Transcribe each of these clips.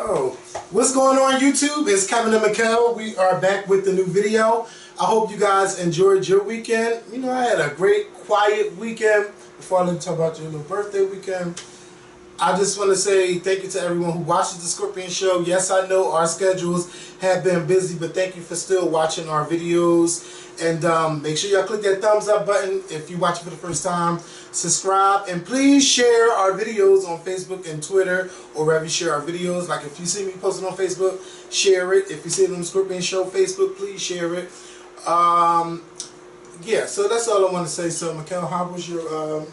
Yo, what's going on YouTube? It's Kevin and Mikkel. We are back with the new video. I hope you guys enjoyed your weekend. You know, I had a great quiet weekend. Before I let you talk about your little birthday weekend, I just want to say thank you to everyone who watches the Scorpion Show. Yes, I know our schedules have been busy, but thank you for still watching our videos. And make sure y'all click that thumbs up button if you watch it for the first time. Subscribe, and please share our videos on Facebook and Twitter, or wherever you share our videos. Like if you see me posted on Facebook, share it. If you see it on the Scorpion Show Facebook, please share it. Yeah, so that's all I want to say. So, Mikkel, how was your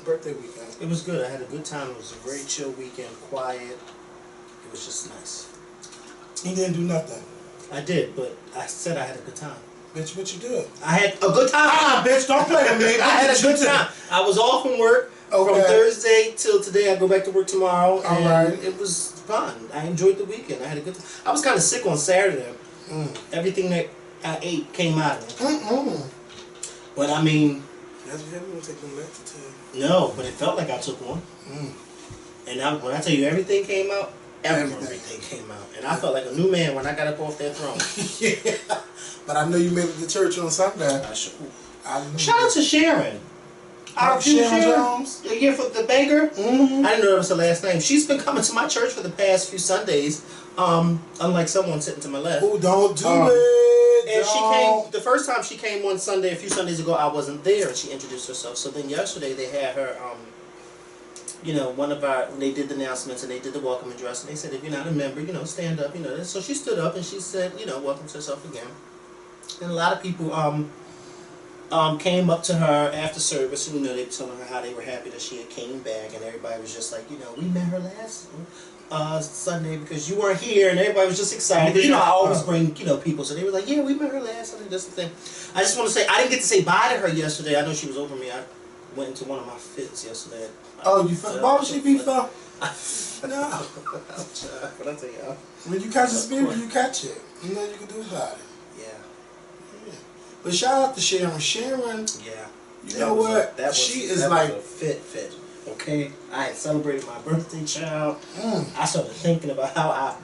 birthday weekend? It was good. I had a good time. It was a very chill weekend, quiet. It was just nice. You didn't do nothing. I did, but I said I had a good time. Bitch, what you do? I had a good time. Bitch, don't play with me. I had a good time. I was off from work from Thursday till today. I go back to work tomorrow. And it was fun. I enjoyed the weekend. I had a good time. I was kind of sick on Saturday. Everything that I ate came out of me. But I mean... That's what you take them back to tell. No, but it felt like I took one. And when I tell you everything came out, everything came out. And I felt like a new man when I got up off that throne. Yeah. But I know you made it to church on Sunday. Shout out to Sharon. Sharon Jones? Yeah, for the baker. I didn't know that was her last name. She's been coming to my church for the past few Sundays. Unlike someone sitting to my left. Oh, don't do it. And she came, the first time she came one Sunday, a few Sundays ago, I wasn't there, and she introduced herself. So then yesterday they had her, you know, when they did the announcements and they did the welcome address, and they said, if you're not a member, you know, stand up, you know. So she stood up and she said, you know, welcome to herself again. And a lot of people came up to her after service, and, you know, they were telling her how they were happy that she had came back, and everybody was just like, you know, we met her last Sunday because you weren't here, and everybody was just excited. You know, I always bring, you know, people, so they were like, yeah, we met her last Sunday, that's the thing. I just want to say, I didn't get to say bye to her yesterday. I know she was over me. I went into one of my fits yesterday. Oh, you felt? Why would she be for? No. What I tell y'all? When you catch a spirit, you catch it. You know you can do about it. Yeah. But shout out to Sharon. Sharon, yeah. You know what? She is like a fit. Okay, I had celebrated my birthday, child. I started thinking about how I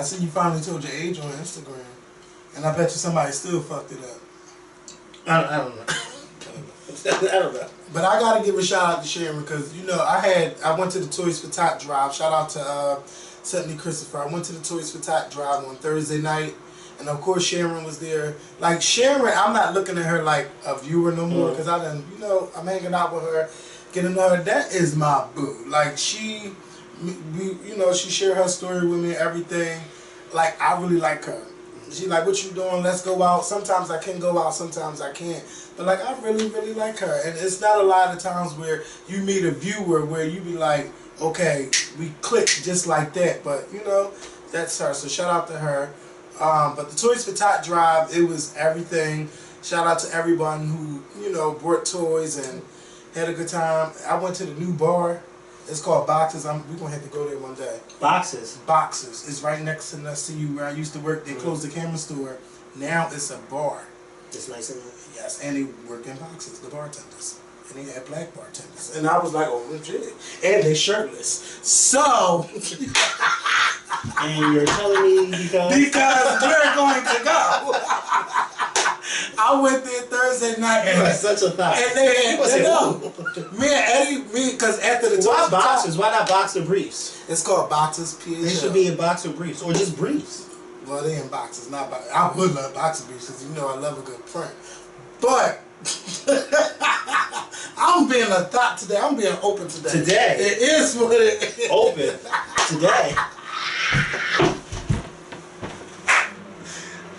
see you finally told your age on Instagram, and I bet you somebody still fucked it up. I don't know. I don't know. But I gotta give a shout out to Sharon because you know I went to the Toys for Tot drive. Shout out to Sutton Christopher. I went to the Toys for Tot drive on Thursday night. And of course Sharon was there. Like Sharon, I'm not looking at her like a viewer no more because I done, you know, I'm hanging out with her, getting to know her. That is my boo. Like you know, she shared her story with me and everything. Like I really like her. She like, what you doing? Let's go out. Sometimes I can go out, sometimes I can't. But like I really, really like her. And it's not a lot of times where you meet a viewer where you be like, okay, we click just like that. But you know, that's her. So shout out to her. But the Toys for Tot drive, it was everything. Shout out to everyone who, you know, brought toys and had a good time. I went to the new bar. It's called Boxes. We're going to have to go there one day. Boxes? Boxes. It's right next to the CU where I used to work. They closed the camera store. Now it's a bar. It's nice in there? Yes, and they work in boxes, the bartenders. And they had black bartenders. And I was like, oh, legit. And they shirtless. So... And you're telling me because we're going to go. I went there Thursday night. And that's such a thought. And me and Eddie, because after the why boxers? Why not boxer briefs? It's called Boxers PHL. They should be in boxer briefs or just briefs. Well, they in boxers, not boxers. I would love boxer briefs because you know I love a good print. But I'm being a thought today. I'm being open today. Today. It is what it is. Open. Today.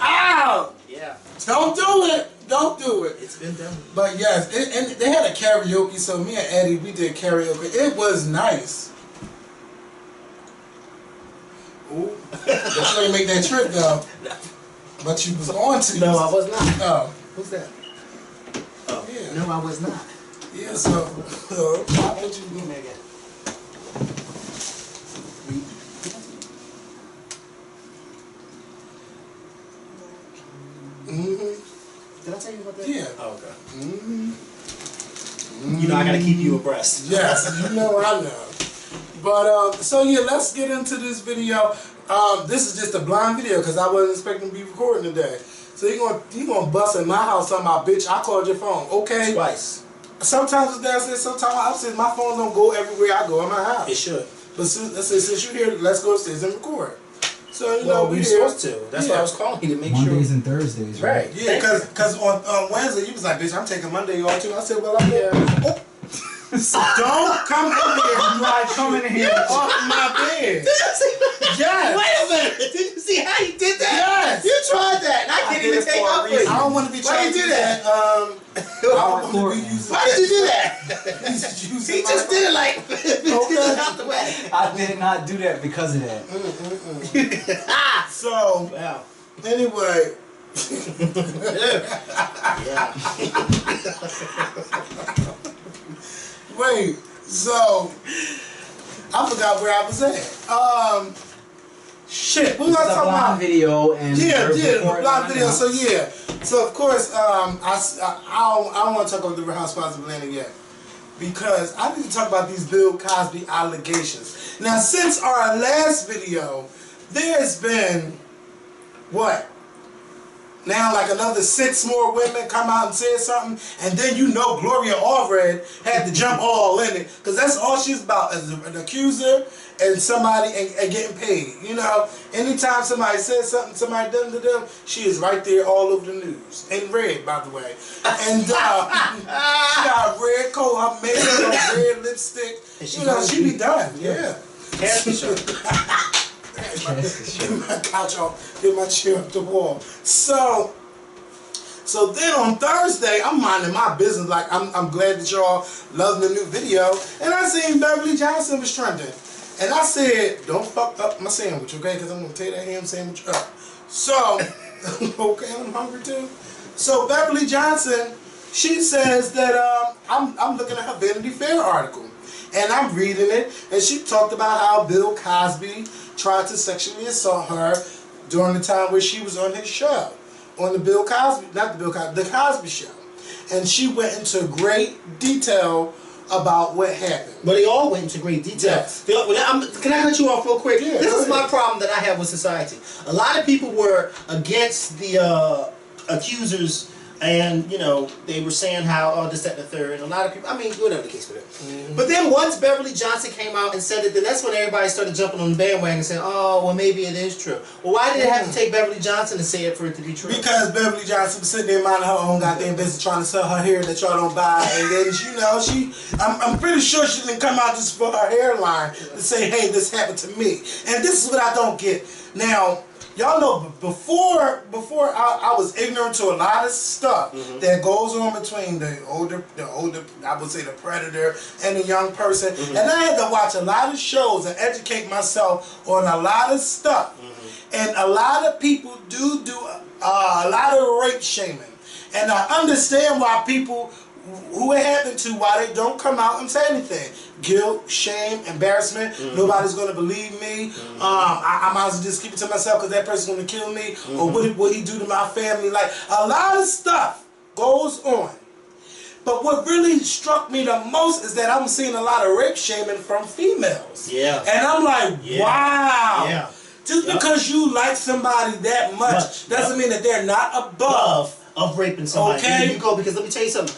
Ow! Yeah. Don't do it. Don't do it. It's been done. But yes, and they had a karaoke, so me and Eddie, we did karaoke. It was nice. Ooh. But you ain't make that trip though. But you was on to. No, I was not. Oh. Who's that? Oh. Yeah. No, I was not. Yeah, so how would you do again? Did I tell you about that? Yeah. Oh, okay. You know I gotta keep you abreast. Yes, you know I know. But so yeah, let's get into this video. This is just a blind video because I wasn't expecting to be recording today. So you gonna bust in my house talking about, bitch, I called your phone. Okay. Twice. Sometimes it's downstairs, sometimes upstairs. My phone don't go everywhere I go in my house. It should. But since you're here, let's go upstairs and record. So you know we're supposed to. That's why I was calling you to make sure. Mondays and Thursdays, right? Yeah, because on Wednesday you was like, bitch, I'm taking Monday off too. I said, well, I'm here. Oh. Don't come in here. You like coming in here off my bed. Did you see? Yes. Wait a minute. Did you see how he did that? Yes. You tried that, and I can't even take up for you. I don't want to be trying to do that. Why did you do that? He just did it like out the way. I did not do that because of that. So, wow. Anyway. Yeah. Wait, so I forgot where I was at. Shit, what was I talking about? Video and the blind video. So yeah, so of course, I don't want to talk about the Real Housewives of Atlanta yet because I need to talk about these Bill Cosby allegations. Now, since our last video, there's been what? Now, like another 6 more women come out and said something, and then you know Gloria Allred had to jump all in it, because that's all she's about, is an accuser and somebody and getting paid. You know, anytime somebody says something, somebody done to them, she is right there all over the news. In red, by the way. And she got a red coat, her makeup, her red lipstick. You know, she be done. Yeah. Get my couch off, get my chair up the wall. So then on Thursday, I'm minding my business, like I'm glad that y'all love the new video, and I seen Beverly Johnson was trending, and I said, don't fuck up my sandwich, okay? Because I'm gonna tear that ham sandwich up. So okay, I'm hungry too. So Beverly Johnson, she says that I'm looking at her Vanity Fair article, and I'm reading it, and she talked about how Bill Cosby tried to sexually assault her during the time where she was on his show, on the Bill Cosby, the Cosby Show. And she went into great detail about what happened. But they all went into great detail. Yes. Can I cut you off real quick? Yeah, this is my problem that I have with society. A lot of people were against the accusers, and you know, they were saying how this, that, and the third, and a lot of people, I mean, whatever the case for it. But then once Beverly Johnson came out and said it, then that's when everybody started jumping on the bandwagon and saying, oh, well, maybe it is true. Well, why did it have to take Beverly Johnson to say it for it to be true? Because Beverly Johnson was sitting there minding her own goddamn business, trying to sell her hair that y'all don't buy, and then, you know, I'm pretty sure she didn't come out just for her hairline to say, hey, this happened to me. And this is what I don't get. Now, y'all know, before I was ignorant to a lot of stuff that goes on between the older, I would say the predator and the young person, and I had to watch a lot of shows and educate myself on a lot of stuff, and a lot of people do a lot of rape shaming, and I understand why people who it happened to, why they don't come out and say anything. Guilt, shame, embarrassment. Nobody's going to believe me. I might as well just keep it to myself because that person's going to kill me. Or what would he do to my family? Like, a lot of stuff goes on. But what really struck me the most is that I'm seeing a lot of rape shaming from females. Yeah. And I'm like, wow. Yeah. Just because you like somebody that much doesn't mean that they're not above of raping somebody. Okay. You go, because let me tell you something.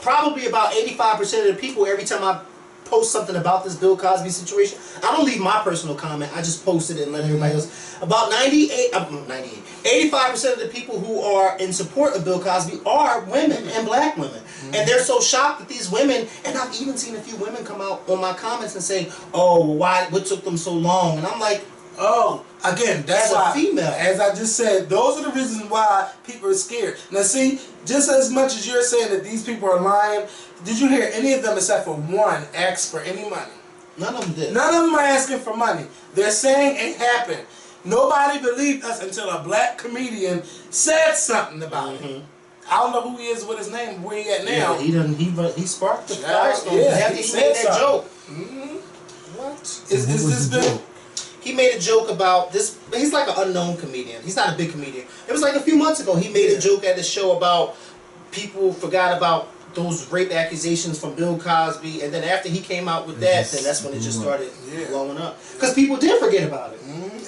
Probably about 85% of the people, every time I post something about this Bill Cosby situation, I don't leave my personal comment. I just post it and let everybody else. About 85% of the people who are in support of Bill Cosby are women and black women. And they're so shocked that these women, and I've even seen a few women come out on my comments and say, oh, what took them so long? And I'm like, oh, again, that's why, female. As I just said, those are the reasons why people are scared. Now see, just as much as you're saying that these people are lying, did you hear any of them except for one ask for any money? None of them did. None of them are asking for money. They're saying it happened. Nobody believed us until a black comedian said something about it. I don't know who he is, what his name, where he at now. Yeah, he sparked the firestorm. Yeah, he made that joke. What? Is this Bill? He made a joke about this. He's like an unknown comedian. He's not a big comedian. It was like a few months ago. He made a joke at the show about people forgot about those rape accusations from Bill Cosby, and then after he came out with that, then that's when it just started blowing up. Because people did forget about it.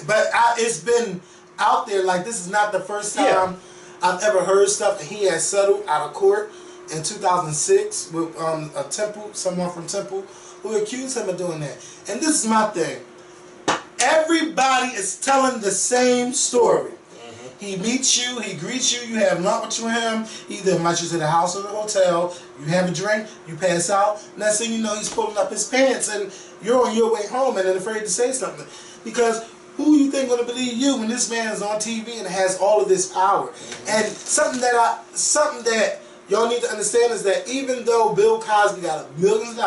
But it's been out there. Like, this is not the first time I've ever heard stuff that he has settled out of court in 2006 with someone from Temple, who accused him of doing that. And this is my thing. Everybody is telling the same story. He meets you, he greets you, you have lunch with him, he either invites you to the house or the hotel, you have a drink, you pass out, next thing you know he's pulling up his pants and you're on your way home and then afraid to say something. Because who you think gonna believe you when this man is on TV and has all of this power? And something that y'all need to understand is that even though Bill Cosby got $1 million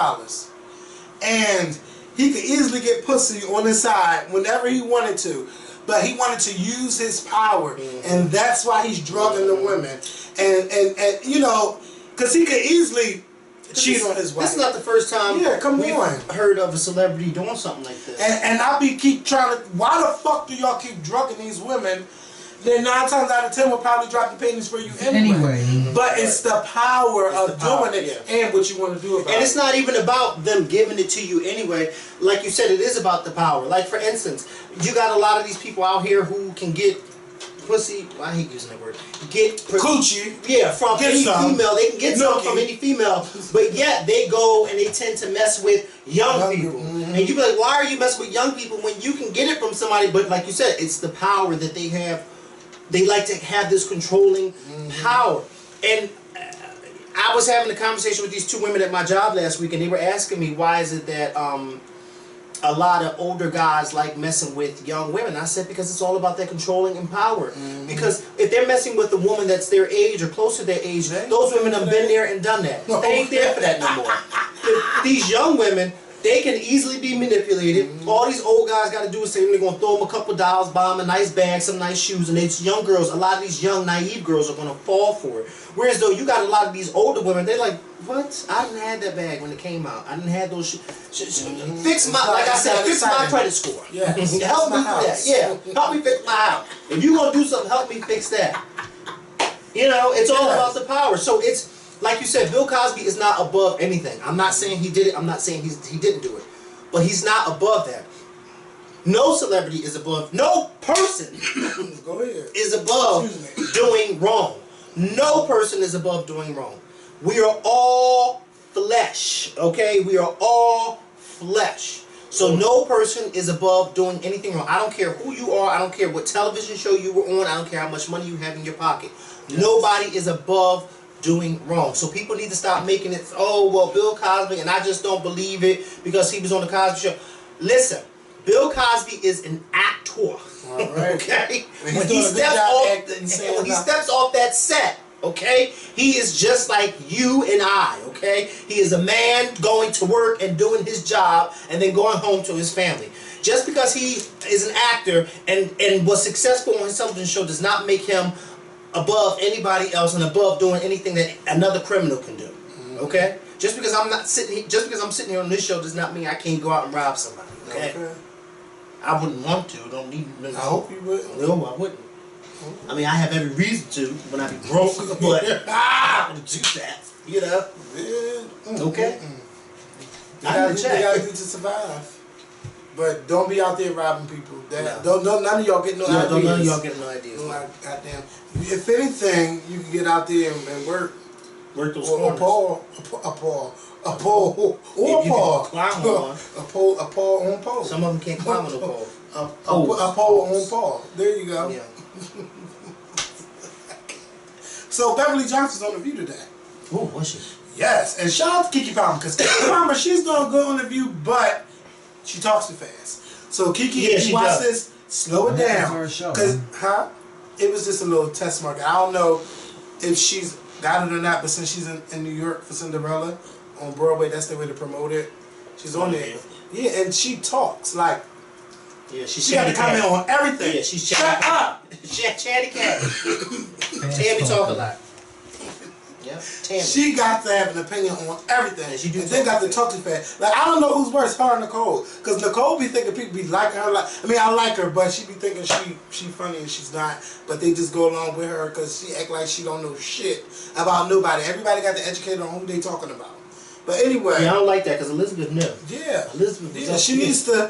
and he could easily get pussy on his side whenever he wanted to, but he wanted to use his power, and that's why he's drugging the women. And you know, because he could easily cheat on his wife. This is not the first time we've heard of a celebrity doing something like this. And I keep trying to, why the fuck do y'all keep drugging these women? Then 9 times out of 10 will probably drop the panties for you anyway. But it's the power of doing it and what you want to do about it. And it's not even about them giving it to you anyway. Like you said, it is about the power. Like, for instance, you got a lot of these people out here who can get pussy. Well, I hate using that word. Get coochie. Yeah, from any female. They can get some from any female. But yet they go and they tend to mess with young people. And you be like, why are you messing with young people when you can get it from somebody? But like you said, it's the power that they have. They like to have this controlling power. And I was having a conversation with these 2 women at my job last week, and they were asking me, why is it that a lot of older guys like messing with young women? I said, because it's all about their controlling and power. Because if they're messing with a woman that's their age or close to their age, those women have been there and done that. They ain't there for that no more. These young women, they can easily be manipulated. All these old guys got to do is say they're going to throw them a couple dollars, buy them a nice bag, some nice shoes, and these young girls, a lot of these young naive girls are going to fall for it. Whereas though you got a lot of these older women, they're like, what? I didn't have that bag when it came out. I didn't have those shoes. Fix my, like I said, fix my credit score. Yeah. Help me do that. Yeah. Help me fix my house. If you're going to do something, help me fix that. You know, it's all about the power. So it's, like you said, Bill Cosby is not above anything. I'm not saying he did it. I'm not saying he didn't do it. But he's not above that. No celebrity is above, no person is above doing wrong. No person is above doing wrong. We are all flesh, okay? We are all flesh. So no person is above doing anything wrong. I don't care who you are. I don't care what television show you were on. I don't care how much money you have in your pocket. Nobody is above doing wrong. So people need to stop making it, oh, well, Bill Cosby, and I just don't believe it because he was on the Cosby Show. Listen, Bill Cosby is an actor. Okay? When he steps off that set, okay, he is just like you and I, okay? He is a man going to work and doing his job and then going home to his family. Just because he is an actor and was successful on his television show does not make him above anybody else and above doing anything that another criminal can do. Okay? Just because I'm sitting here on this show does not mean I can't go out and rob somebody. Okay? I wouldn't want to. Don't need. I hope you wouldn't. No, I wouldn't. I mean, I have every reason to when I be broke, but I wouldn't do that. You know? Yeah. Okay. You gotta do to survive. But don't be out there robbing people. None of y'all get no ideas. None of y'all get no ideas. Goddamn. If anything, you can get out there and work. Work those corners. A pole on pole. Some of them can't climb on a pole. A pole on pole. There you go. Yeah. So Beverly Johnson's on The View today. Oh, was she? Yes, and shout out to Keke Palmer, because Keke Palmer, she's doing good on The View, but she talks too fast. So Keke, if you watch this, slow it down. Because, it was just a little test market. I don't know if she's got it or not, but since she's in New York for Cinderella on Broadway, that's the way to promote it. She's on there. Yeah, and she talks like. Yeah, she got to comment on everything. Yeah, she's shut up. Chatty cat. Tammy talk a lot. Yeah. Tammy. She got to have an opinion on everything. And she do and then got to talk too fast. Like, I don't know who's worse, her or Nicole. Because Nicole be thinking people be liking her. Like, I mean, I like her, but she be thinking she funny and she's not. But they just go along with her because she act like she don't know shit about nobody. Everybody got to educate her on who they talking about. But anyway. Yeah, I don't like that because Elizabeth knew. Yeah. Elizabeth was yeah, she needs to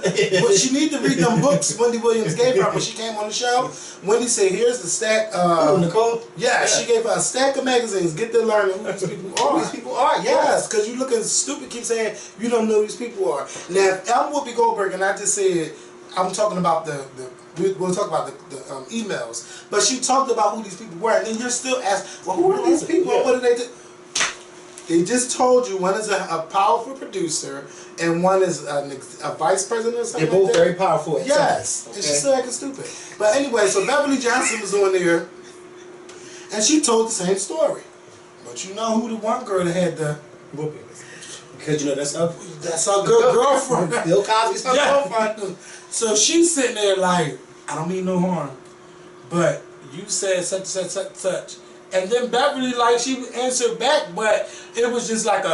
she need to read them books Wendy Williams gave her when she came on the show. Wendy said, here's the stack Nicole? Yeah, she gave her a stack of magazines. Get to learn who these people are. Who these people are, yes, because you looking stupid, keep saying you don't know who these people are. Now, if I'm Whoopi Goldberg and I just said I'm talking about we'll talk about the emails. But she talked about who these people were, and then you're still asking, well, who are these people? Yeah. What do they do? They just told you one is a powerful producer and one is a vice president or something. They're both like that. very powerful. Yes, Okay. and she's still acting stupid. But anyway, so Beverly Johnson was on there, and she told the same story. But you know who the one girl that had the Whoopi. Because you know that's her good girlfriend. Bill Cosby's her girlfriend. So she's sitting there like, I don't mean no harm, but you said such, such, such, such. And then Beverly, like, she answered back, but it was just like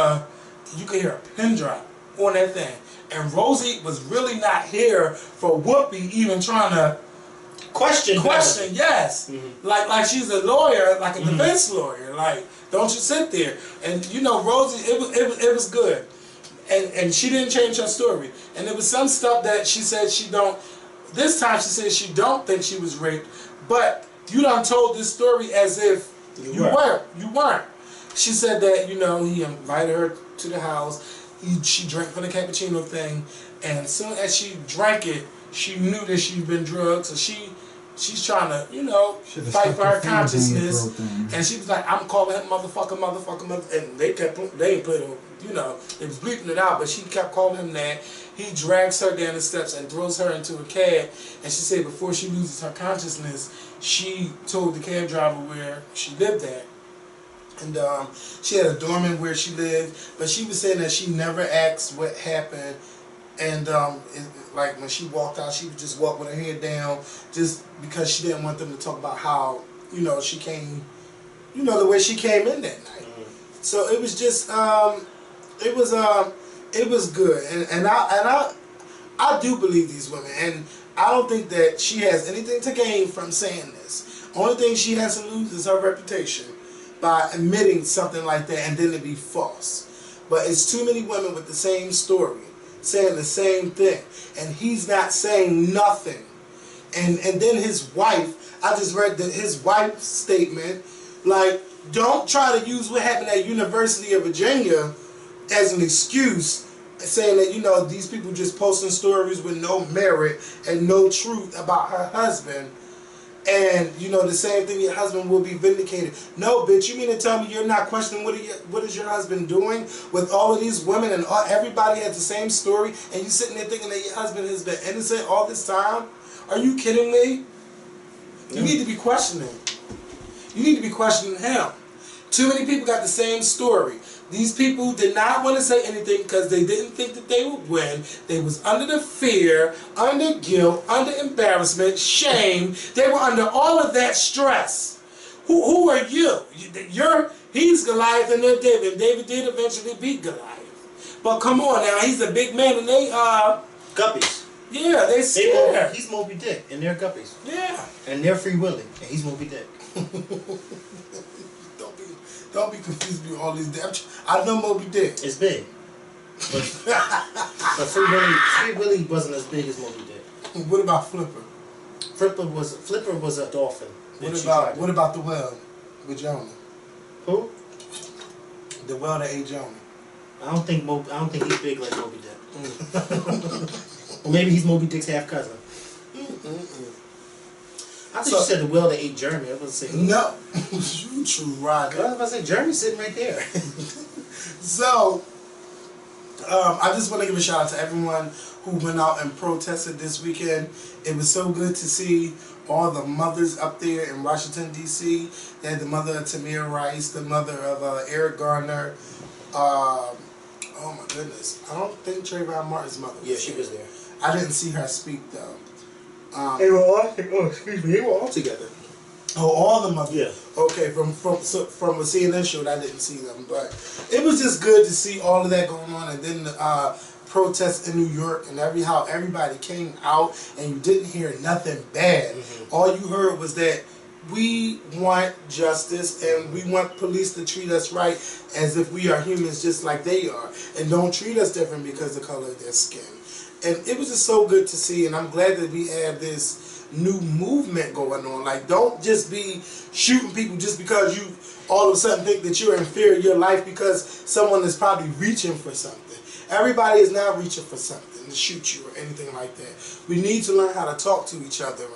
you could hear a pin drop on that thing. And Rosie was really not here for Whoopi even trying to question, yes. Mm-hmm. Like she's a lawyer, like a defense lawyer. Like, don't you sit there. And you know, Rosie, it was good. And she didn't change her story. And there was some stuff that she said this time she said she don't think she was raped, but you done told this story as if you weren't. She said that, you know, he invited her to the house. She drank from the cappuccino thing, and as soon as she drank it, she knew that she'd been drugged. So she's trying to, you know, fight for her consciousness. And she was like, I'm calling him motherfucker, and they ain't put him, you know, they was bleeping it out, but she kept calling him that. He drags her down the steps and throws her into a cab. And she said before she loses her consciousness, she told the cab driver where she lived at. And she had a doorman where she lived, but she was saying that she never asked what happened. And like when she walked out, she would just walk with her head down, just because she didn't want them to talk about how, you know, she came, you know, the way she came in that night. So it was just, it was good, and I do believe these women, and I don't think that she has anything to gain from saying this. Only thing she has to lose is her reputation by admitting something like that and then it be false. But it's too many women with the same story saying the same thing, and he's not saying nothing. And then his wife, I just read his wife's statement, like, don't try to use what happened at University of Virginia as an excuse, saying that, you know, these people just posting stories with no merit and no truth about her husband. And, you know, the same thing, your husband will be vindicated. No, bitch, you mean to tell me you're not questioning what is your husband doing with all of these women and everybody has the same story, and you sitting there thinking that your husband has been innocent all this time? Are you kidding me? You need to be questioning. You need to be questioning him. Too many people got the same story. These people did not want to say anything because they didn't think that they would win. They was under the fear, under guilt, under embarrassment, shame. They were under all of that stress. Who are you? He's Goliath and they're David. And David did eventually beat Goliath. But come on now, he's a big man and they guppies. Yeah, they scared. He's Moby Dick and they're guppies. Yeah. And they're Free Willy and he's Moby Dick. Don't be confused with all these. I know Moby Dick. It's big. But Free Willy wasn't as big as Moby Dick. What about Flipper? Flipper was a dolphin. What about the whale with Jonah? Who? The whale that ate Jonah. I don't think he's big like Moby Dick. Or maybe he's Moby Dick's half cousin. I thought you said the whale that ate Jeremy. I was going to say no. You true rock. I was about to say Jeremy's sitting right there. So, I just want to give a shout out to everyone who went out and protested this weekend. It was so good to see all the mothers up there in Washington, D.C. They had the mother of Tamir Rice, the mother of Eric Garner. Oh my goodness. I don't think Trayvon Martin's mother was there. She was there. I didn't see her speak though. They were all together. Oh, all the mothers. Yeah. Okay, from a CNN show, I didn't see them, but it was just good to see all of that going on, and then the protests in New York and how everybody came out, and you didn't hear nothing bad. All you heard was that we want justice and we want police to treat us right as if we are humans just like they are, and don't treat us different because of the color of their skin. And it was just so good to see, and I'm glad that we have this new movement going on. Like, don't just be shooting people just because you all of a sudden think that you're inferior in your life because someone is probably reaching for something. Everybody is not reaching for something to shoot you or anything like that. We need to learn how to talk to each other and,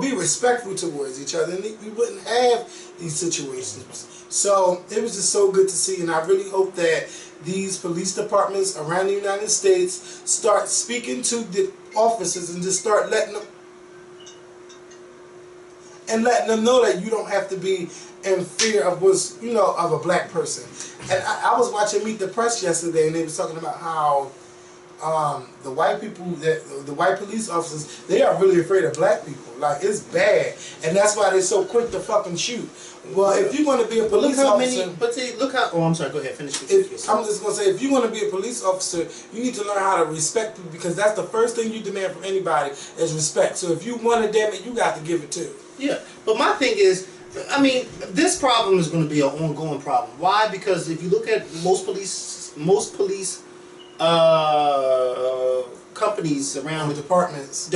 be respectful towards each other, and we wouldn't have these situations. So it was just so good to see, and I really hope that these police departments around the United States start speaking to the officers and just start letting them know that you don't have to be in fear of of a black person. And I was watching Meet the Press yesterday, and they was talking about how the white police officers, they are really afraid of black people. Like, it's bad, and that's why they're so quick to fucking shoot. Well, if you want to be a police officer, Oh, I'm sorry. Go ahead. Finish. I'm just gonna say, if you want to be a police officer, you need to learn how to respect people, because that's the first thing you demand from anybody is respect. So if you want it, damn it, you got to give it too. Yeah, but my thing is, I mean, this problem is going to be an ongoing problem. Why? Because if you look at most police companies around Departments,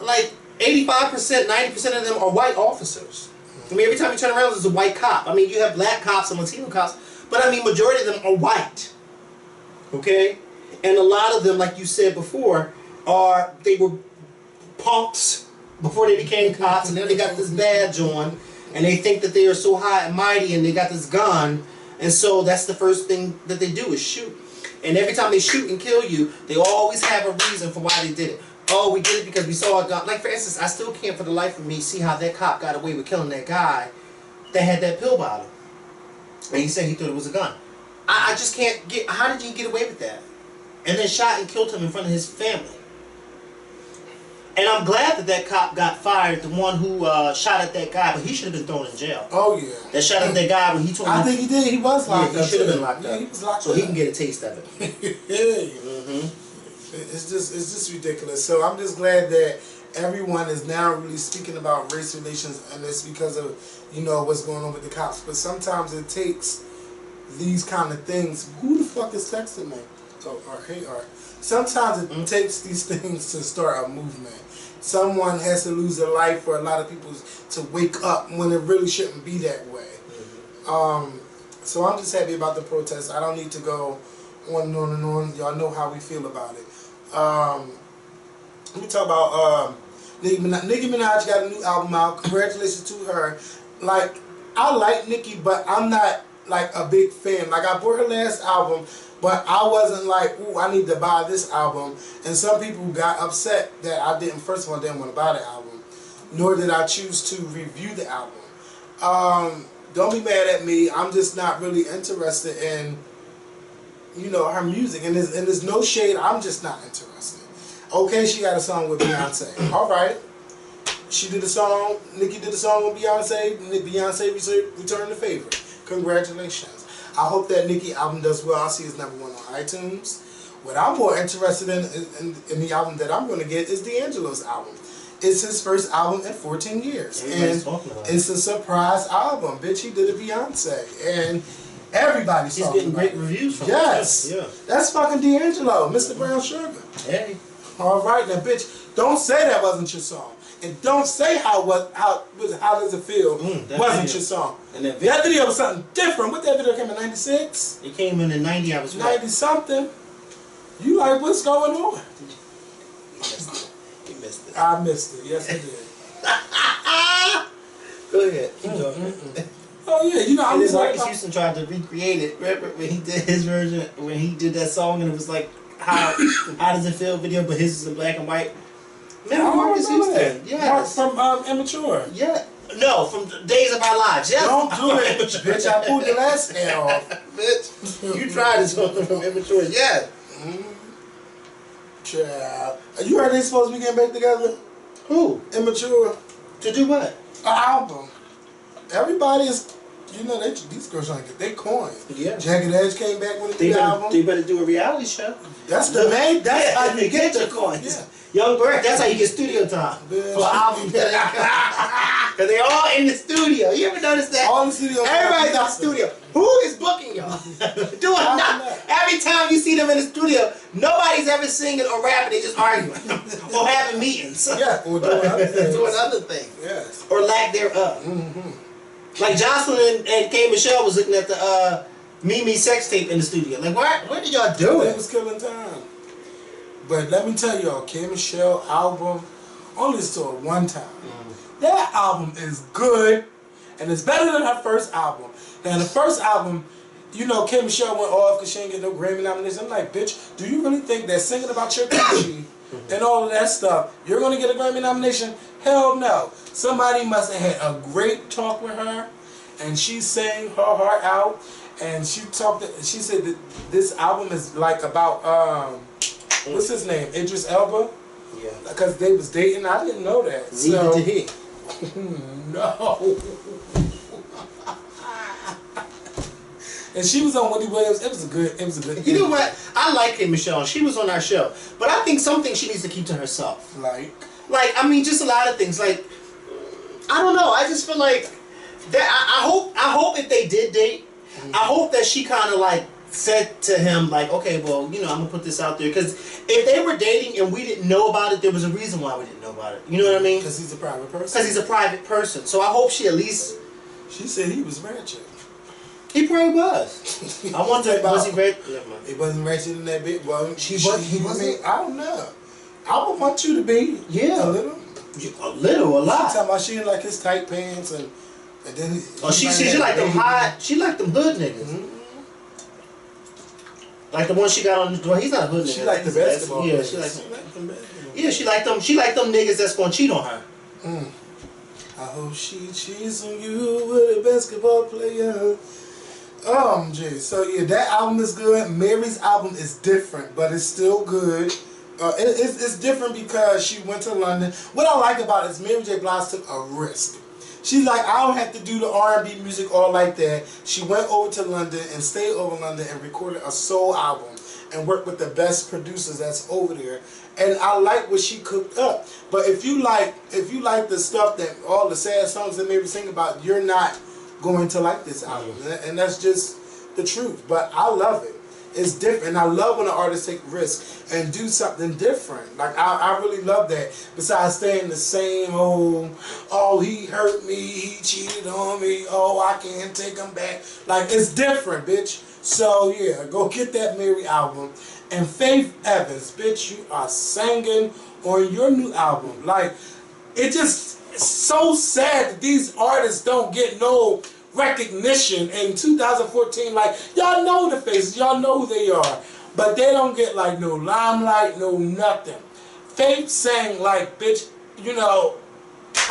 like 85%, 90% of them are white officers. I mean, every time you turn around, there's a white cop. I mean, you have black cops and Latino cops, but I mean, majority of them are white. Okay, and a lot of them, like you said before, they were punks before they became cops, and now they got this badge on, and they think that they are so high and mighty, and they got this gun, and so that's the first thing that they do is shoot. And every time they shoot and kill you, they always have a reason for why they did it. Oh, we did it because we saw a gun. Like, for instance, I still can't for the life of me see how that cop got away with killing that guy that had that pill bottle. And he said he thought it was a gun. I just can't get, how did he get away with that? And then shot and killed him in front of his family. And I'm glad that that cop got fired, the one who shot at that guy, but he should have been thrown in jail. Oh, yeah. That shot at that guy when he told me. I think he did. He was locked up. Yeah, he should have been locked up. Yeah, he was locked so up. he can get a taste of it. Yeah. It's just ridiculous. So I'm just glad that everyone is now really speaking about race relations, and it's because of what's going on with the cops. But sometimes it takes these kind of things. Who the fuck is texting me? Oh, hey, Art. Sometimes it takes these things to start a movement. Someone has to lose their life for a lot of people to wake up when it really shouldn't be that way. So I'm just happy about the protest. I don't need to go on and on and on. Y'all know how we feel about it. Let me talk about Nicki Minaj got a new album out. Congratulations to her. Like, I like Nicki, but I'm not like a big fan. Like, I bought her last album, but I wasn't like, ooh, I need to buy this album. And some people got upset that I didn't, first of all, didn't want to buy the album, nor did I choose to review the album. Don't be mad at me. I'm just not really interested in, her music. And there's no shade. I'm just not interested. Okay, she got a song with Beyonce. All right. She did a song, Nicki did a song with Beyonce. Beyonce returned the favor. Congratulations. I hope that Nicki album does well. I see it's #1 on iTunes. What I'm more interested in the album that I'm going to get is D'Angelo's album. It's his first album in 14 years. And it's a surprise album. Bitch, he did a Beyonce. And everybody's He's talking getting about great it. reviews from Yes. him. Yeah. That's fucking D'Angelo, Mr. Brown Sugar. Hey. All right, now, bitch, don't say that wasn't your song. And don't say how does it feel wasn't video. your song. And that video was something different. What that video came in 96? It came in 90. I was 90 something. You like, what's going on? You missed it. I missed it. Yes, I did. Go ahead. Keep talking. Oh yeah, I and was then like, Marcus Houston tried to recreate it. Remember when he did his version, when he did that song, and it was like, how does it feel video, but his is in black and white. Remember Marcus Houston? Yeah. From Immature. Yeah. No, from Days of Our Lives. Yes. Don't do it, bitch. I pulled the last hair off. Bitch, you tried this one from Immature. Yeah. Child. You heard they supposed to be getting back together? Who? Immature. To do what? album. Everybody is, you know, these girls trying to get their coin. Yeah. Jagged Edge came back with a They new better, album. they better do a reality show. That's the main. That's how you get your the coins. Yeah. Young Bird, that's how you get studio time for an album. Because they all in the studio. You ever notice that? All the studio. Everybody's in the studio. Who is booking y'all? Doing nothing. Every time you see them in the studio, nobody's ever singing or rapping. They just arguing or having meetings. Yeah, or doing other things. Doing other things. Yes. Or lack thereof. Mm-hmm. Like Jocelyn and K. Michelle was looking at the Mimi sex tape in the studio. Like, what did y'all do? It was killing time. But let me tell y'all, K. Michelle album, only saw it one time. That album is good, and it's better than her first album. Now, the first album, you know, K. Michelle went off because she didn't get no Grammy nomination. I'm like, bitch, do you really think that singing about your country and all of that stuff, you're going to get a Grammy nomination? Hell no. Somebody must have had a great talk with her, and she sang her heart out, and she said that this album is like about, what's his name, Idris Elba? Yeah. Because they was dating. I didn't know that. Neither did he. No. And she was on Wendy Williams. It was a good. You know what? I like K. Michelle. She was on our show, but I think some things she needs to keep to herself. Like, I mean, just a lot of things. Like, I don't know. I just feel like that. I hope if they did date, I hope that she kind of like said to him like, okay, well, you know, I'm gonna put this out there, because if they were dating and we didn't know about it, there was a reason why we didn't know about it. You know what I mean? because he's a private person. Because he's a private person. So I hope she at least. She said he was ratchet. He probably was. I wonder, was he ratchet? Never mind. He wasn't ratchet in that bit. Well, He wasn't? I mean, I don't know. I would want you to be. Yeah. A little. A little, a She lot. talking about she didn't like his tight pants and then. Oh, she like them high. She like them hood niggas. Mm-hmm. Like the one she got on the door. He's not a hood nigga. She like the basketball. Yeah, players. she like them. them basketball. Yeah, she like them. She like them niggas that's gonna cheat on her. I hope she cheats on you with a basketball player. Gee. So yeah, that album is good. Mary's album is different, but it's still good. It's different because she went to London. What I like about it is Mary J. Blige took a risk. She's like, I don't have to do the R&B music all like that. She went over to London and stayed over London and recorded a soul album and worked with the best producers that's over there. And I like what she cooked up. But if you like the stuff that all the sad songs that Mary sing about, you're not going to like this album. And that's just the truth. But I love it. It's different. And I love when an artist take risks and do something different. Like, I really love that. Besides staying the same old, oh, he hurt me, he cheated on me, oh, I can't take him back. Like, it's different, bitch. So, yeah, go get that Mary album. And Faith Evans, bitch, you are singing on your new album. Like, it's so sad that these artists don't get no recognition in 2014. Like, y'all know the faces, y'all know who they are, but they don't get like no limelight, no nothing. Faith sang like, bitch, you know,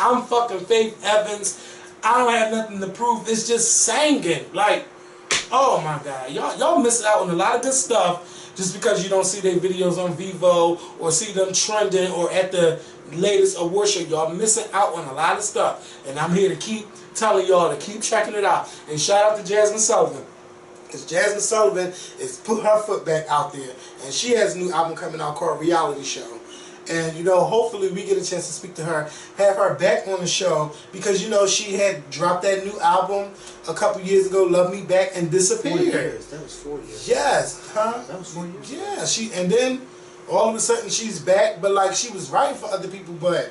I'm fucking Faith Evans, I don't have nothing to prove. It's just singing. Like, oh my God, y'all miss out on a lot of good stuff just because you don't see their videos on Vivo or see them trending or at the latest award show. Y'all missing out on a lot of stuff, and I'm here to keep telling y'all to keep checking it out. And shout out to Jasmine Sullivan, because Jasmine Sullivan is put her foot back out there, and she has a new album coming out called Reality Show. And you know, hopefully we get a chance to speak to her, have her back on the show, because you know she had dropped that new album a couple years ago, Love Me Back, and disappeared. 4 years. That was 4 years. Yes, huh? That was 4 years. Yeah, and then all of a sudden she's back, but like she was writing for other people, but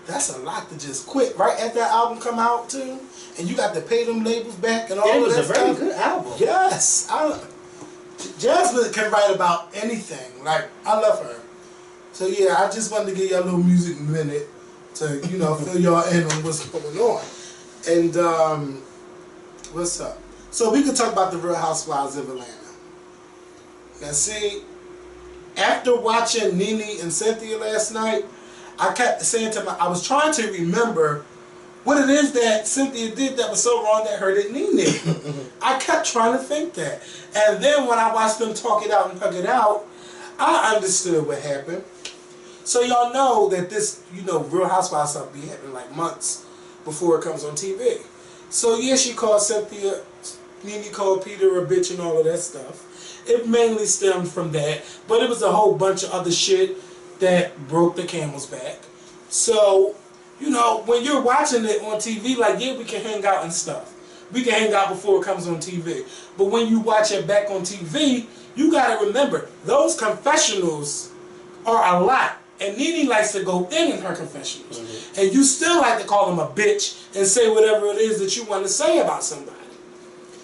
that's a lot to just quit right after that album come out too, and you got to pay them labels back and all It of was that a very stuff. good album. Yes, Jasmine can write about anything. Like, I love her. So yeah, I just wanted to give y'all a little music minute to, you know, fill y'all in on what's going on. And what's up? So we could talk about the Real Housewives of Atlanta. Now see, after watching Nene and Cynthia last night, I kept saying to I was trying to remember what it is that Cynthia did that was so wrong that hurted Nene. I kept trying to think that. And then when I watched them talk it out and hug it out, I understood what happened. So y'all know that this, you know, Real Housewives stuff be happening like months before it comes on TV. So yeah, she called Cynthia, Nene called Peter a bitch and all of that stuff. It mainly stemmed from that, but it was a whole bunch of other shit that broke the camel's back. So, you know, when you're watching it on TV, like, yeah, we can hang out and stuff. We can hang out before it comes on TV. But when you watch it back on TV, you gotta remember, those confessionals are a lot. And Nene likes to go in her confessionals. Mm-hmm. And you still like to call them a bitch and say whatever it is that you want to say about somebody.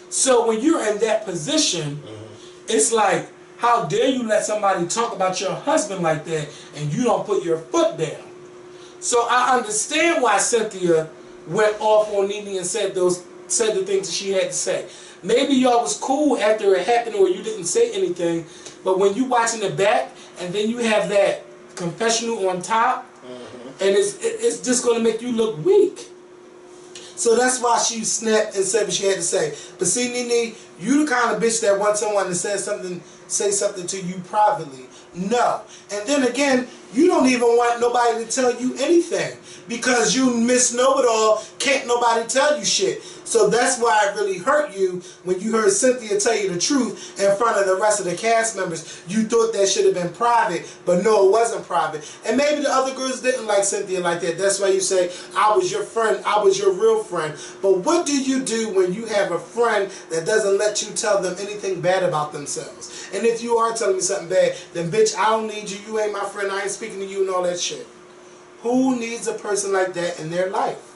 So when you're in that position, mm-hmm. it's like, how dare you let somebody talk about your husband like that and you don't put your foot down? So I understand why Cynthia went off on Nene and said the things that she had to say. Maybe y'all was cool after it happened or you didn't say anything, but when you watching it back and then you have that confessional on top, mm-hmm. and it's just going to make you look weak. So that's why she snapped and said what she had to say. But see, Nene, you the kind of bitch that wants someone to say something to you privately. No. And then again, you don't even want nobody to tell you anything because you Miss Know-It-All, can't nobody tell you shit. So that's why it really hurt you when you heard Cynthia tell you the truth in front of the rest of the cast members. You thought that should have been private, but no, it wasn't private. And maybe the other girls didn't like Cynthia like that. That's why you say, I was your friend, I was your real friend. But what do you do when you have a friend that doesn't let you tell them anything bad about themselves? And if you are telling me something bad, then bitch, I don't need you, you ain't my friend, I ain't speaking to you and all that shit. Who needs a person like that in their life?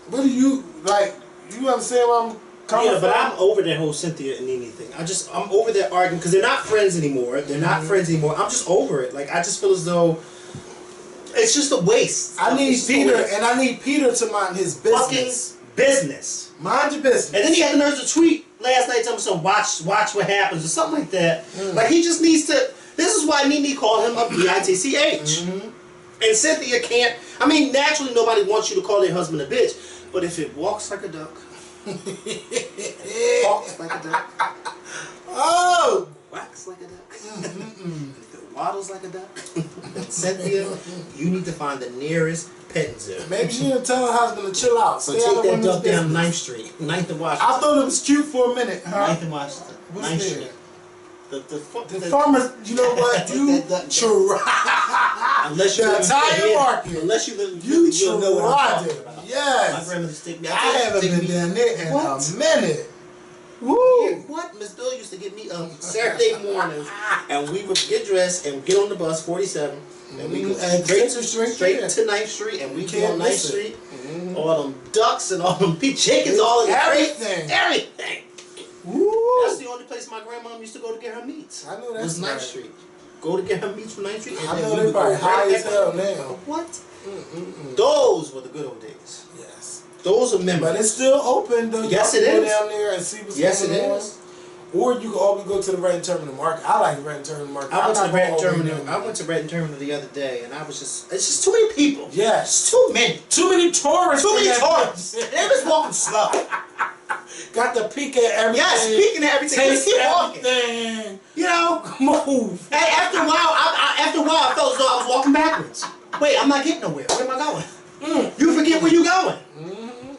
What do you, like, you understand where I'm coming from? Yeah, but I'm over that whole Cynthia and Nene thing. I'm over that argument, because they're not friends anymore. They're not friends anymore. I'm just over it. Like, I just feel as though it's just a waste. I need Peter to mind his business. Fucking business. Mind your business. And then he had the nerve to tweet last night telling me some watch what happens or something like that. Like, he just needs to, this is why Nene called him a bitch. Mm-hmm. And Cynthia can't, I mean, naturally nobody wants you to call their husband a bitch. But if it walks like a duck, walks like a duck, oh, quacks like a duck, if it waddles like a duck, Cynthia, you need to find the nearest pet zoo. Maybe she didn't tell her husband to chill out. So take that duck down 9th Street, 9th and Washington. I thought it was cute for a minute. Huh? 9th and Washington, 9th Street. The farmers, you know what? You try. Unless you the entire market. Unless you live, you you'll know what I'm talking it. about. Yes. My grandmother stick me. I haven't been down there in a minute. Woo! Yeah, what? Miss Bill used to get me up Saturday mornings, and we would get dressed and get on the bus 47, and we go straight to 9th Street, and we get on 9th Street. All them ducks and all them chickens, all of the everything. Woo. That's the only place my grandmom used to go to get her meats. I know that's was 9th Street. Go to get her meats from 9th Street. And I know they're probably high as hell now. What? Those were the good old days. Yes. Those are memories. But it's still open though. Yes, it go is. Down there and see what's going on. Or you can always go to the Redden Terminal Market. I like the Redden Terminal Market. I went to Redden Terminal the other day, and it's just too many people. Yes. Too many. Too many tourists. Too many tourists. They was walking slow. Got the peek at everything. Yes, peeking at everything. Taste keep everything. Walking. You know, move. Hey, after a while, I felt as though I was walking backwards. Wait, I'm not getting nowhere. Where am I going? You forget where you're going.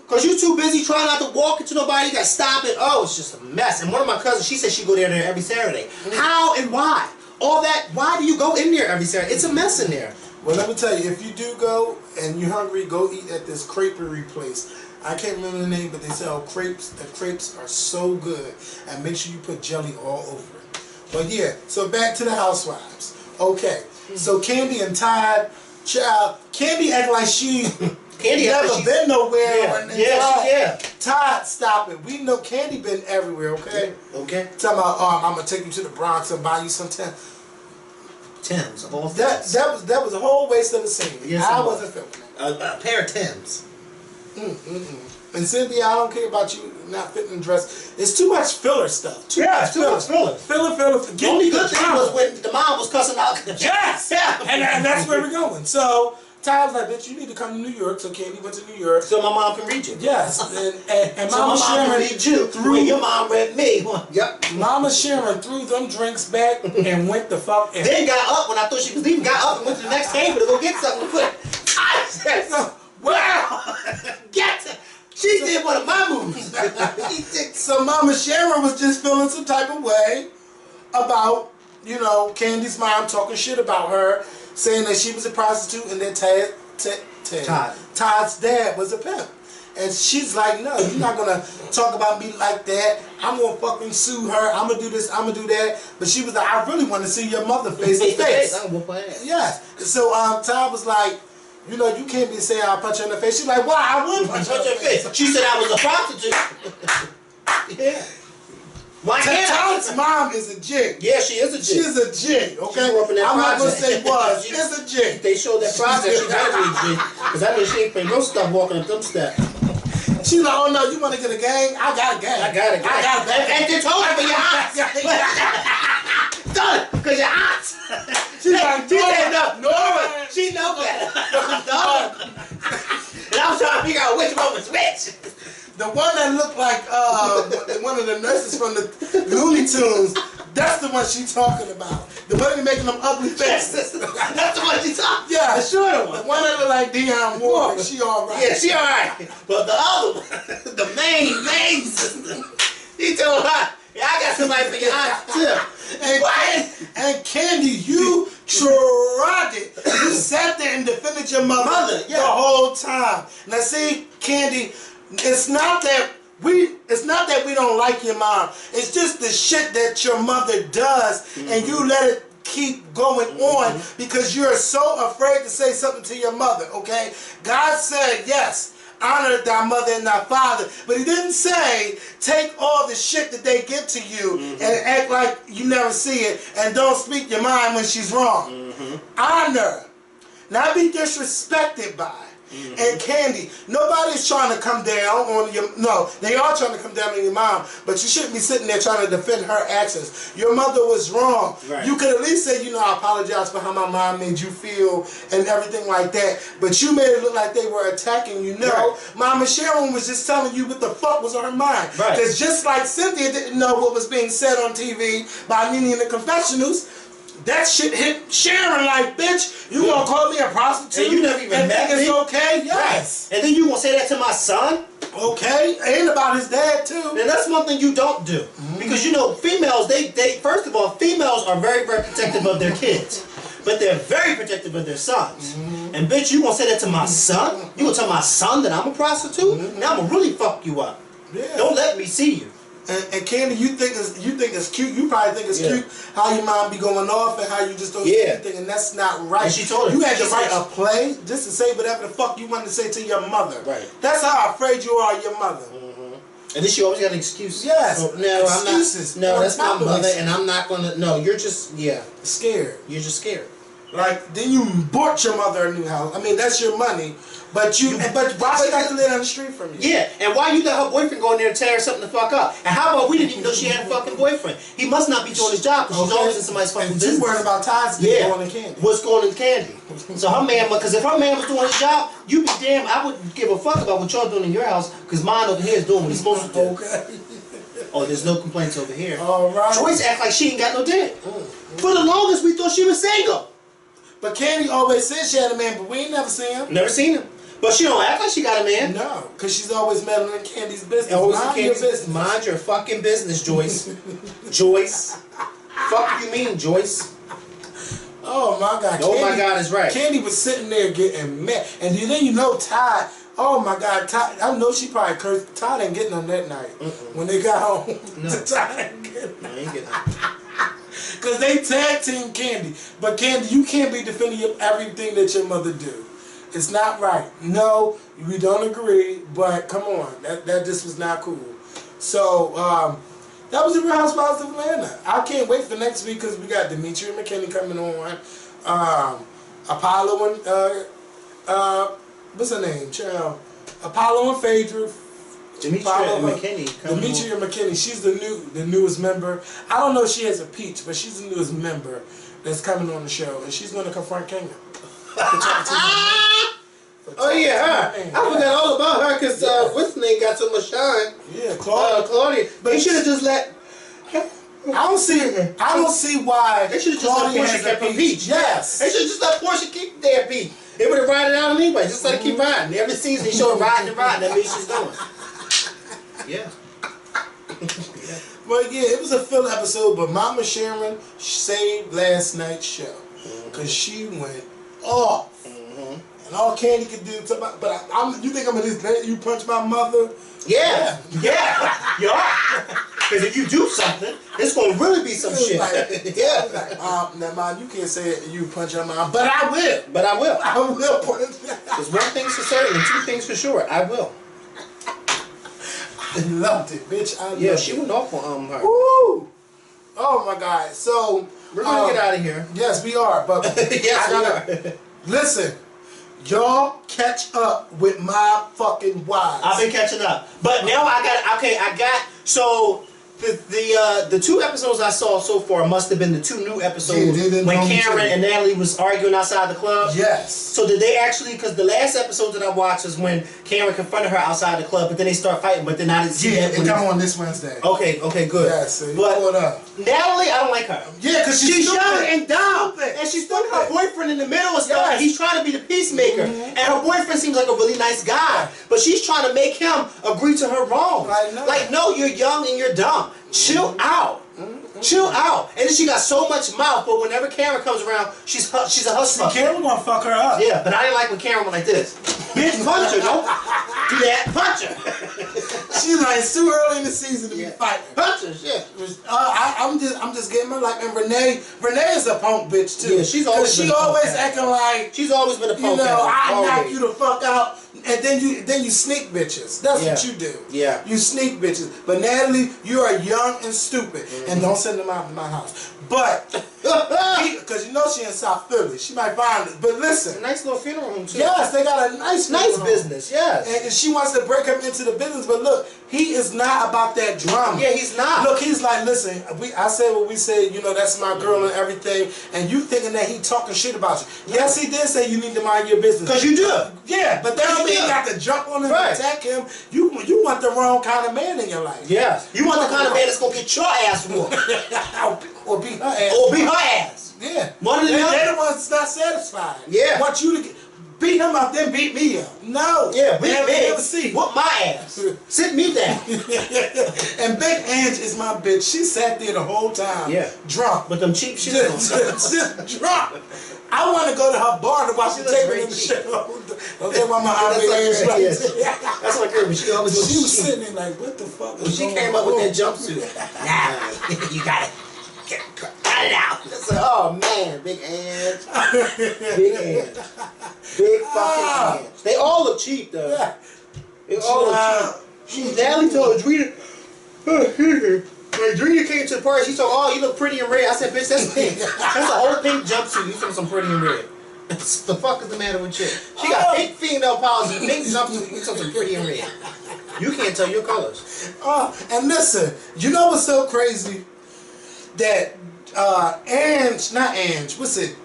Because you're too busy trying not to walk into nobody. You got to stop it. Oh, it's just a mess. And one of my cousins, she said she go there every Saturday. How and why? All that, why do you go in there every Saturday? It's a mess in there. Well, let me tell you, if you do go and you're hungry, go eat at this creperie place. I can't remember the name, but they sell crepes. The crepes are so good. And make sure you put jelly all over it. But yeah, so back to the Housewives. Okay, so Candy and Todd, child, Candy act like she never been nowhere. Yeah. Todd, stop it. We know Candy been everywhere, okay? Yeah. Okay. Talking about, I'm going to take you to the Bronx and buy you some Timbs of all things. That was a whole waste of the scene. Yes, I wasn't feeling it. A pair of Timbs. And Cynthia, I don't care about you not fitting the dress. It's too much filler stuff. Too much filler. Filler. The only good thing was when the mom was cussing out. Yes! And that's where we're going. So, Todd's like, bitch, you need to come to New York. So Candy went to New York. So my mom can read you. Yes. And so Mama Sharon can read you. When your mom read me. Yep. Mama Sharon threw them drinks back and went the fuck in. Then got up when I thought she was leaving, got up and went to the next table to go get something to put. said, wow, get to. She did one of my movies. So Mama Sharon was just feeling some type of way about, you know, Candy's mom talking shit about her, saying that she was a prostitute and that Todd's dad was a pimp. And she's like, no, you're not gonna talk about me like that. I'm gonna fucking sue her. I'm gonna do this, I'm gonna do that. But she was like, I really want to see your mother face to face. I'm gonna whoop her ass. Yes. So Todd was like, you know, you can't be saying I'll punch her in the face. She's like, well, I would punch her in the face. She said I was a prostitute. Yeah. Why can't Todd's mom is a jig. Yeah, she is a jig. She's a jig, okay? She grew up in that I'm not gonna project. say was. She's a jig. They showed that project. She gotta be a jig. Because I know she ain't playing no stuff walking up them steps. She's like, oh no, you want to get a gang? I got a gang. I got a gang. I got a gang. And they told her for your aunt. Done, because your aunt. She's like, she said no. Nora, she know better. No. And I was trying to figure out which one was which. The one that looked like one of the nurses from the Looney Tunes, that's the one she's talking about. The one that making them ugly faces. That's the one she talking about. Yeah. The shorter one. The one that look like Dionne Warwick, she alright. Yeah, she alright. But the other one, the main sister, he told her, yeah, I got somebody for your aunt too. And Candy, you tried it. You sat there and defended your mother the whole time. Now see, Candy, it's not that we don't like your mom. It's just the shit that your mother does, and you let it keep going on because you're so afraid to say something to your mother, okay? God said, yes, honor thy mother and thy father, but he didn't say take all the shit that they give to you and act like you never see it and don't speak your mind when she's wrong. Honor, not be disrespected by. And Candy, nobody's trying to come down on your, no, they are trying to come down on your mom, but you shouldn't be sitting there trying to defend her actions. Your mother was wrong. Right. You could at least say, you know, I apologize for how my mom made you feel and everything like that, but you made it look like they were attacking you. No, Mama Sharon was just telling you what the fuck was on her mind. Because just like Cynthia didn't know what was being said on TV by Nene in the confessionals, that shit hit Sharon like, bitch, you gonna call me a prostitute? And you never even met me? It's okay? Yes. Right. And then you gonna say that to my son? Okay. Ain't about his dad too. And that's one thing you don't do. Because you know, females, they first of all, females are very, very protective of their kids. But they're very protective of their sons. And bitch, you gonna say that to my son? You gonna tell my son that I'm a prostitute? Now I'm gonna really fuck you up. Yeah. Don't let me see you. And Candy, you think it's cute. You probably think it's cute how your mom be going off and how you just don't say anything, and that's not right. And she told her you had to write a play just to say whatever the fuck you wanted to say to your mother. Right. That's how afraid you are of your mother. And then she always got an excuse. Yes. Oh, no, excuses. I'm not. No, that's my mother, and I'm not gonna. No, you're just scared. You're just scared. Like then you bought your mother a new house. I mean that's your money, but why she got to live on the street from you? Yeah, and why you let her boyfriend go in there and tell her something to fuck up? And how about we didn't even know she had a fucking boyfriend? He must not be doing his job because she's always in somebody's fucking business. You worried about Todd's going in Candy. What's going in Candy? So her man, because if her man was doing his job, you be damn. I wouldn't give a fuck about what y'all doing in your house because mine over here is doing what he's supposed to do. Okay. Oh, there's no complaints over here. All right. Joyce act like she ain't got no dick. For the longest, we thought she was single. But Candy always said she had a man, but we ain't never seen him. Never seen him. But she don't act like she got a man. No, because she's always meddling in Candy's business. Mind your business. Mind your fucking business, Joyce. Joyce. Fuck you mean, Joyce? Oh my God. Oh my God is right. Candy was sitting there getting mad. And then you know Todd, oh my God, Todd, I know she probably cursed. Todd ain't getting on that night. When they got home. No. Todd ain't getting I ain't getting on. Because they tag team Candy. But Candy, you can't be defending everything that your mother do. It's not right. No, we don't agree, but come on. That just was not cool. So, that was the Real Housewives of Atlanta. I can't wait for next week because we got Demetria and McKinney coming on. Apollo and, what's her name? Child. Apollo and Phaedra. Demetria and McKinney. She's the newest member. I don't know if she has a peach, but she's the newest member that's coming on the show, and she's going to confront Kenya. Oh yeah, her. I forgot all about her because what's her name got so much shine. Yeah, Claudia. Claudia. But he should have just let I don't see why They should have just let Portia keep her peach. Yes. They should have just let Portia keep their peach. They would have riding out anyway. Just let her keep riding. Every season they show her riding and riding. That means she's going. Yeah. But yeah, it was a filler episode. But Mama Sharon saved last night's show because she went off. And all Candy could do, you think I'm gonna just let you punch my mother? Yeah. You are. Because if you do something, it's gonna really be some shit. Now, Mom, you can't say it, you punch your mom, but I will. I will punch. There's one thing's for certain and two things for sure. I will. I loved it, bitch. I loved it. She went off on her. Woo! Oh my God. So we're gonna get out of here. Yes, we are. But yes, we are. Listen. Y'all catch up with my fucking wives. I've been catching up. But now I got so the two episodes I saw so far must have been the two new episodes when Karen and Natalie was arguing outside the club. Yes. So did they actually, because the last episode that I watched was when Karen confronted her outside the club, but then they start fighting, but then I didn't see that. Yeah, it come on this Wednesday. Okay, good. Yes, so but Natalie, I don't like her. Yeah, because she's young and dumb. And she's throwing her boyfriend in the middle and stuff. Yes. He's trying to be the peacemaker. And her boyfriend seems like a really nice guy. But she's trying to make him agree to her wrongs. Like, no, you're young and you're dumb. Chill out. Chill out. And then she got so much mouth, but whenever Karen comes around, she's a hustler. Karen gonna fuck her up. Yeah, but I didn't like when Karen went like this. Bitch, punch her, don't do that. Punch her. She's like, it's too early in the season to be fighting. Punch her, shit. I'm just getting my life. And Renee is a punk bitch too. Yeah, she's always acting like she's always been a punk. You know, I knock you the fuck out, and then you sneak bitches. That's what you do. Yeah. You sneak bitches. But Natalie, you are young and stupid, and don't send them out to my house. But because you know she in South Philly, she might find it. But listen, a nice little funeral home too. Yes, they got a nice business. Yes, and she wants to break him into the business. But look, he is not about that drama. Yeah, he's not. Look, he's like, listen, I said what we said. You know, that's my girl and everything. And you thinking that he talking shit about you? Yes, he did say you need to mind your business. Because you do. Yeah, but that don't mean you got to jump on him and attack him. You want the wrong kind of man in your life. Yes, you want the kind of man that's gonna get your ass whooped. Or be her ass. Or be her ass. Yeah. One of the other. They're the ones that's not satisfied. Yeah. Want you to beat him up, then beat me up. No. Yeah, beat me. Never see. Whoop my ass. Sit me down. And Big Ange is my bitch. She sat there the whole time. Yeah. Drunk. With them cheap shit. Just drunk. I want to go to her bar to watch the table in the show. Okay, why my eye Big Ange like that's like her, but she always was sitting there like, what the fuck is she came up with that jumpsuit. Nah, you got it. Cut it out. Said, oh man, Big Ange. Big Ange. Big fucking Ange. They all look cheap though. Yeah. They all look cheap. Natalie told Adrena, when Adrena came to the party, she said, oh, you look pretty in red. I said, bitch, that's pink. That's a whole pink jumpsuit. You feel some pretty in red. What the fuck is the matter with you? She got pink female policy, pink jumpsuit, you some pretty in red. You can't tell your colors. And listen, you know what's so crazy? That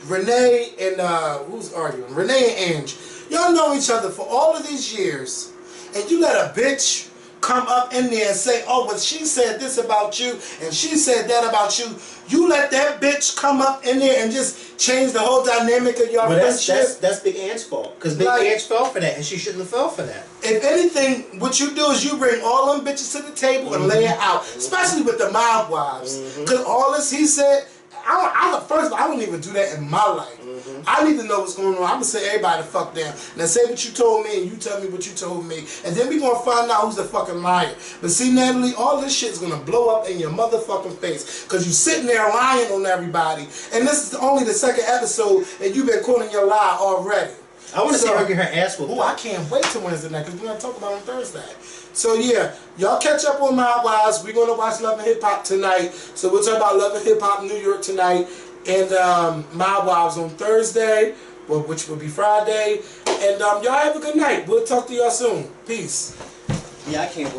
Renee and who's arguing? Renee and Ange. Y'all know each other for all of these years, and you let a bitch come up in there and say, oh, well, she said this about you, and she said that about you. You let that bitch come up in there and just change the whole dynamic of your friendship. That's Big Ange's fault. Because Big Ange fell for that, and she shouldn't have fell for that. If anything, what you do is you bring all them bitches to the table and lay it out. Especially with the mob wives. Because all this he said, first of all, I don't even do that in my life. I need to know what's going on. I'm going to say everybody the fuck down. Now say what you told me and you tell me what you told me. And then we going to find out who's the fucking liar. But see, Natalie, all this shit is going to blow up in your motherfucking face. Because you sitting there lying on everybody. And this is only the second episode and you've been calling your lie already. I want to see her get her ass whooped. Oh, I can't wait till Wednesday night because we're going to talk about it on Thursday. So yeah, y'all catch up on my wives. We're going to watch Love and Hip Hop tonight. So we'll talk about Love and Hip Hop New York tonight. And my wives on Thursday, which will be Friday. And y'all have a good night. We'll talk to y'all soon. Peace. Yeah, I can't wait.